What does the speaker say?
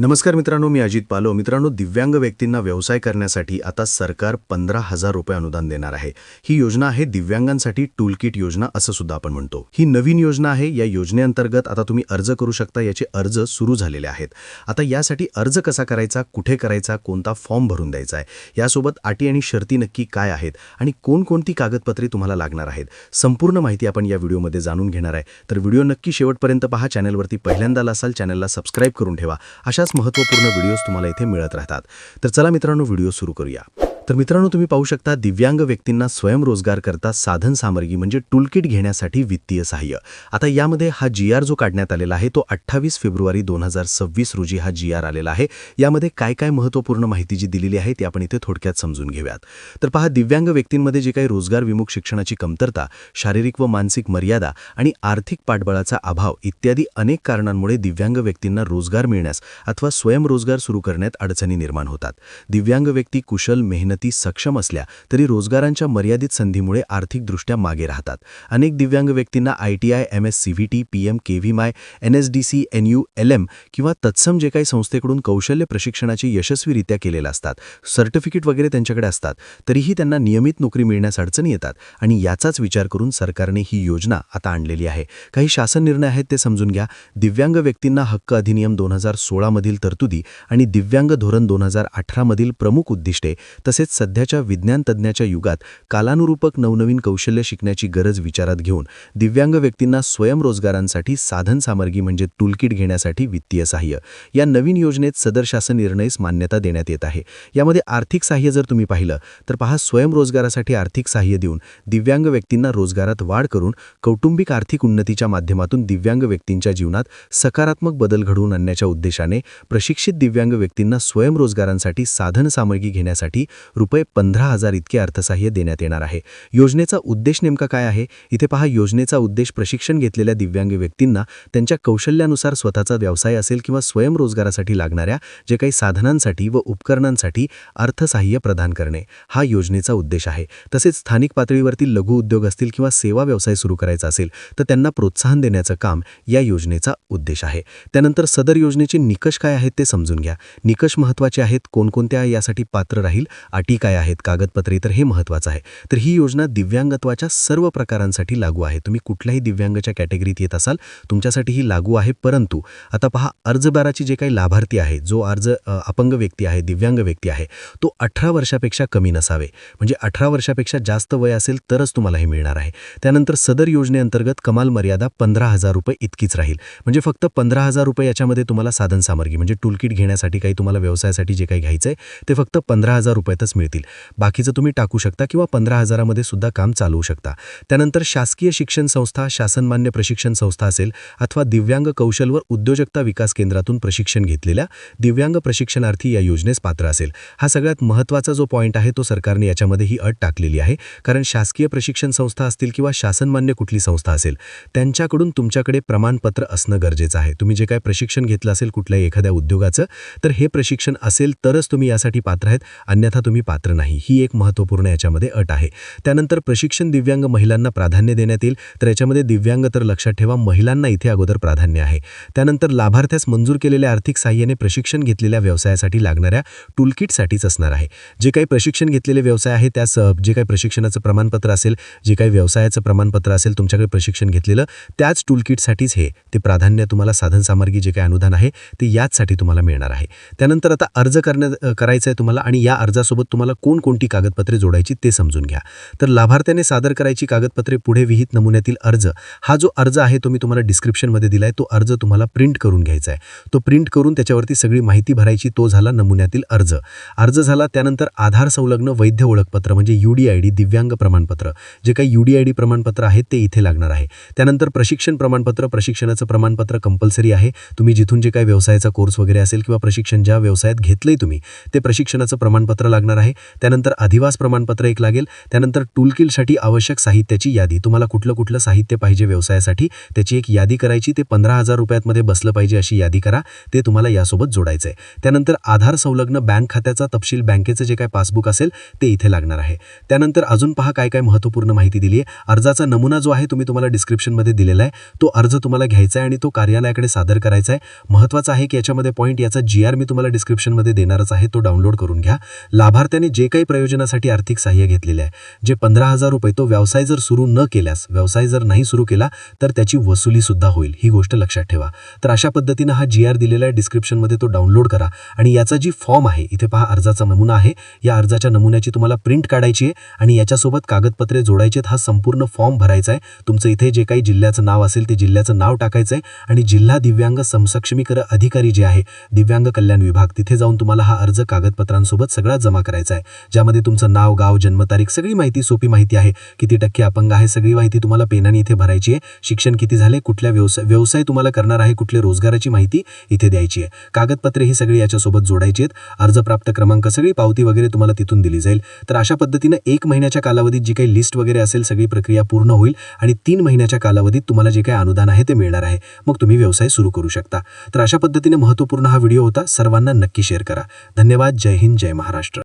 नमस्कार मित्रांनो, मी अजित पालो. मित्रांनो, दिव्यांग व्यक्तींना व्यवसाय करण्यासाठी आता सरकार 15,000 रुपये अनुदान देणार आहे. ही योजना आहे दिव्यांगांसाठी टूलकिट योजना असं सुद्धा आपण म्हणतो. ही नवीन योजना आहे. या योजनेअंतर्गत आता तुम्ही अर्ज करू शकता. याचे अर्ज सुरू झालेले आहेत. आता यासाठी अर्ज कसा करायचा, कुठे करायचा, कोणता फॉर्म भरून द्यायचा आहे, यासोबत अटी आणि शर्ती नक्की काय आहेत आणि कोणकोणती कागदपत्रे तुम्हाला लागणार आहेत, संपूर्ण माहिती आपण या व्हिडिओमध्ये जाणून घेणार आहे. तर व्हिडिओ नक्की शेवटपर्यंत पहा. चॅनलवरती पहिल्यांदा असाल, चॅनलला सबस्क्राईब करून ठेवा. अशाच महत्त्वपूर्ण व्हिडिओज तुम्हाला इथे मिळत राहतात. तर चला मित्रांनो, व्हिडिओ सुरू करूया. तर मित्रांनो, तुम्ही पाहू शकता दिव्यांग व्यक्तींना स्वयंरोजगार करता साधन सामग्री म्हणजे टूलकिट घेण्यासाठी वित्तीय सहाय्य. आता यामध्ये हा GR जो काढण्यात आलेला आहे तो 28 फेब्रुवारी 2026 रोजी हा GR आलेला आहे. यामध्ये काय काय महत्त्वपूर्ण माहिती जी दिलेली आहे ती आपण इथे थोडक्यात समजून घेऊयात. तर पहा, दिव्यांग व्यक्तींमध्ये जे काही रोजगार विमुख शिक्षणाची कमतरता, शारीरिक व मानसिक मर्यादा आणि आर्थिक पाठबळाचा अभाव इत्यादी अनेक कारणांमुळे दिव्यांग व्यक्तींना रोजगार मिळण्यास अथवा स्वयंरोजगार सुरू करण्यात अडचणी निर्माण होतात. दिव्यांग व्यक्ती कुशल, मेहनती, सक्षम असल्या तरी रोजगारांच्या मर्यादित संधीमुळे आर्थिकदृष्ट्या मागे राहतात. अनेक दिव्यांग व्यक्तींना ITI, MS CVT, PM-KVY, NSDC, NULM किंवा तत्सम जे काही संस्थेकडून कौशल्य प्रशिक्षणाचे यशस्वीरित्या केलेलं असतात, सर्टिफिकेट वगैरे त्यांच्याकडे असतात, तरीही त्यांना नियमित नोकरी मिळण्यास अडचणी येतात. आणि याचाच विचार करून सरकारने ही योजना आता आणलेली आहे. काही शासन निर्णय आहेत ते समजून घ्या. दिव्यांग व्यक्तींना हक्क अधिनियम 2016 मधील तरतुदी आणि दिव्यांग धोरण 2018 मधील प्रमुख उद्दिष्टे तसेच सध्याच्या विज्ञान तज्ञाच्या युगात कालानुरूपक नवनवीन कौशल्य शिकण्याची गरज विचारात घेऊन दिव्यांग व्यक्तींना स्वयंरोजगारांसाठी साधन सामग्री म्हणजे टूलकिट घेण्यासाठी वित्तीय सहाय्य या नवीन योजनेत सदर शासन निर्णयास मान्यता देण्यात येत आहे. यामध्ये आर्थिक सहाय्य जर तुम्ही पाहिलं तर पहा, स्वयंरोजगारासाठी आर्थिक सहाय्य देऊन दिव्यांग व्यक्तींना रोजगारात वाढ करून कौटुंबिक आर्थिक उन्नतीच्या माध्यमातून दिव्यांग व्यक्तींच्या जीवनात सकारात्मक बदल घडवून आणण्याच्या उद्देशाने प्रशिक्षित दिव्यांग व्यक्तींना स्वयंरोजगारांसाठी साधन सामग्री घेण्यासाठी रुपये 15,000 इतके अर्थसहाय्य देण्यात येणार आहे. योजनेचा उद्देश नेमका काय आहे? इथे पहा, योजनेचा उद्देश प्रशिक्षण घेतलेल्या दिव्यांग व्यक्तींना त्यांच्या कौशल्यानुसार स्वतःचा व्यवसाय असेल किंवा स्वयंरोजगारासाठी लागणाऱ्या जे काही साधनांसाठी व उपकरणांसाठी अर्थसहाय्य प्रदान करणे हा योजनेचा उद्देश आहे. तसेच स्थानिक पातळीवरती लघु उद्योग असतील किंवा सेवा व्यवसाय सुरू करायचा असेल तर त्यांना प्रोत्साहन देण्याचं काम या योजनेचा उद्देश आहे. त्यानंतर सदर योजनेचे निकष काय आहेत ते समजून घ्या. निकष महत्त्वाचे आहेत. कोणकोणत्या यासाठी पात्र राहील, अटी काय आहेत, कागदपत्रे, तर हे महत्त्वाचं आहे. तर ही योजना दिव्यांगत्वाच्या सर्व प्रकारांसाठी लागू आहे. तुम्ही कुठल्याही दिव्यांगाच्या कॅटेगरीत येत असाल तुमच्यासाठी ही लागू आहे. परंतु आता पहा, अर्जदाराची जे काही लाभार्थी आहे, जो अपंग व्यक्ती आहे, दिव्यांग व्यक्ती आहे, तो 18 वर्षापेक्षा कमी नसावे. म्हणजे 18 वर्षापेक्षा जास्त वय असेल तरच तुम्हाला हे मिळणार आहे. त्यानंतर सदर योजनेअंतर्गत कमाल मर्यादा 15,000 रुपये इतकीच राहील. म्हणजे फक्त 15,000 रुपये याच्यामध्ये तुम्हाला साधन सामग्री म्हणजे टूलकिट घेण्यासाठी काही तुम्हाला व्यवसायासाठी जे काही घ्यायचं आहे ते फक्त 15,000 रुपयातच मिळतील. बाकीचं तुम्ही टाकू शकता किंवा 15,000 मध्ये सुद्धा काम चालवू शकता. त्यानंतर शासकीय शिक्षण संस्था, शासनमान्य प्रशिक्षण संस्था असेल अथवा दिव्यांग कौशल व उद्योजकता विकास केंद्रातून प्रशिक्षण घेतलेल्या दिव्यांग प्रशिक्षणार्थी या योजनेस पात्र असेल. हा सगळ्यात महत्त्वाचा जो पॉईंट आहे तो सरकारने याच्यामध्ये ही अट टाकलेली आहे. कारण शासकीय प्रशिक्षण संस्था असतील किंवा शासनमान्य कुठली संस्था असेल त्यांच्याकडून तुमच्याकडे प्रमाणपत्र असणं गरजेचं आहे. तुम्ही जे काही प्रशिक्षण घेतलं असेल कुठल्याही एखाद्या उद्योगाचं तर हे प्रशिक्षण असेल तरच तुम्ही यासाठी पात्र आहेत, अन्यथा तुम्ही पात्र नाही. ही एक महत्त्वपूर्ण याच्यामध्ये अट आहे. त्यानंतर प्रशिक्षण दिव्यांग महिलांना प्राधान्य देण्यात येईल. तर याच्यामध्ये दिव्यांग तर लक्षात ठेवा, महिलांना इथे अगोदर प्राधान्य आहे. त्यानंतर लाभार्थ्यास मंजूर केलेल्या आर्थिक सहाय्याने प्रशिक्षण घेतलेल्या व्यवसायासाठी लागणाऱ्या टूलकिटसाठीच असणार आहे. जे काही प्रशिक्षण घेतलेले व्यवसाय आहे त्यास जे काही प्रशिक्षणाचं प्रमाणपत्र असेल, जे काही व्यवसायाचं प्रमाणपत्र असेल तुमच्याकडे प्रशिक्षण घेतलेलं, त्याच टूलकिटसाठीच हे ते प्राधान्य तुम्हाला साधन सामग्री जे काही अनुदान आहे ते याचसाठी तुम्हाला मिळणार आहे. त्यानंतर आता अर्ज करायचा आहे तुम्हाला आणि या अर्जासोबत तुम्हाला कोणकोणती कागदपत्रे जोडायची ते समजून घ्या. तर लाभार्थ्याने सादर करायची कागदपत्रे पुढे विहित नमुन्यातील अर्ज, हा जो अर्ज आहे तो मी तुम्हाला डिस्क्रिप्शनमध्ये दिलाय. तो अर्ज तुम्हाला प्रिंट करून घ्यायचा आहे. तो प्रिंट करून त्याच्यावरती सगळी माहिती भरायची. तो झाला नमुन्यातील अर्ज. अर्ज झाला. त्यानंतर आधार संलग्न वैध ओळखपत्र म्हणजे UDID दिव्यांग प्रमाणपत्र, जे काही UDID प्रमाणपत्र आहे ते इथे लागणार आहे. त्यानंतर प्रशिक्षण प्रमाणपत्र, प्रशिक्षणाचं प्रमाणपत्र कंपल्सरी आहे. तुम्ही जिथून जे काही व्यवसायाचा कोर्स वगैरे असेल किंवा प्रशिक्षण ज्या व्यवसायात घेतलंय तुम्ही ते प्रशिक्षणाचं प्रमाणपत्र लागणार आहे. त्यानंतर अधिवास प्रमाणपत्र एक लागेल. त्यानंतर टूलकिटसाठी आवश्यक साहित्याची यादी, तुम्हाला कुठलं साहित्य पाहिजे व्यवसायासाठी त्याची एक यादी करायची. ते 15,000 रुपयामध्ये बसलं पाहिजे अशी यादी करा. ते तुम्हाला यासोबत जोडायचं आहे. त्यानंतर आधार संलग्न बँक खात्याचा तपशील, बँकेचं जे काय पासबुक असेल ते इथे लागणार आहे. त्यानंतर अजून पहा काय काय महत्त्वपूर्ण माहिती दिली आहे. अर्जाचा नमुना जो आहे तुम्हाला डिस्क्रिप्शनमध्ये दिलेला आहे. तो अर्ज तुम्हाला घ्यायचा आहे आणि तो कार्यालयाकडे सादर करायचा आहे. महत्त्वाचं आहे की याच्यामध्ये पॉईंट, याचा GR मी तुम्हाला डिस्क्रिप्शनमध्ये देणारच आहे, तो डाउनलोड करून घ्या. लाभार्थ्याने जे काही प्रयोजनासाठी आर्थिक सहाय्य घेतलेले आहे, जे 15,000 रुपये, तो व्यवसाय जर सुरू न केल्यास, व्यवसाय जर नाही सुरू केला तर त्याची वसुली सुद्धा होईल. ही गोष्ट लक्षात ठेवा. तर अशा पद्धतीनं हा GR दिलेला आहे डिस्क्रिप्शनमध्ये, तो डाउनलोड करा. आणि याचा जी फॉर्म आहे, इथे पहा अर्जाचा नमुना आहे. या अर्जाच्या नमुन्याची तुम्हाला प्रिंट काढायची आहे आणि याच्यासोबत कागदपत्रे जोडायची आहेत. हा संपूर्ण फॉर्म भरायचा आहे. तुमचं इथे जे काही जिल्ह्याचं नाव असेल ते जिल्ह्याचं नाव टाकायचं आहे आणि जिल्हा दिव्यांग समसक्षमीकरण अधिकारी जे आहे, दिव्यांग कल्याण विभाग, तिथे जाऊन तुम्हाला हा अर्ज कागदपत्रांसोबत सगळा जमा करायचा आहे. ज्यामध्ये तुमचं नाव, गाव, जन्मतारीख, सगळी माहिती, सोपी माहिती आहे. किती टक्के अपंग आहे, सगळी माहिती तुम्हाला पेनाने इथे भरायची आहे. शिक्षण किती झाले, कुठल्या व्यवसाय तुम्हाला करणार आहे, कुठले रोजगाराची माहिती इथे द्यायची आहे. कागदपत्रे ही सगळी याच्यासोबत जोडायची आहेत. अर्ज प्राप्त क्रमांक, सगळी पावती वगैरे तुम्हाला तिथून दिली जाईल. तर अशा पद्धतीनं 1 महिन्याच्या कालावधीत जी काही लिस्ट वगैरे असेल सगळी प्रक्रिया पूर्ण होईल आणि 3 महिन्याच्या कालावधीत तुम्हाला जे काही अनुदान आहे ते मिळणार आहे. मग तुम्ही व्यवसाय सुरू करू शकता. तर अशा पद्धतीने महत्त्वपूर्ण हा व्हिडिओ होता. सर्वांना नक्की शेअर करा. धन्यवाद. जय हिंद, जय महाराष्ट्र.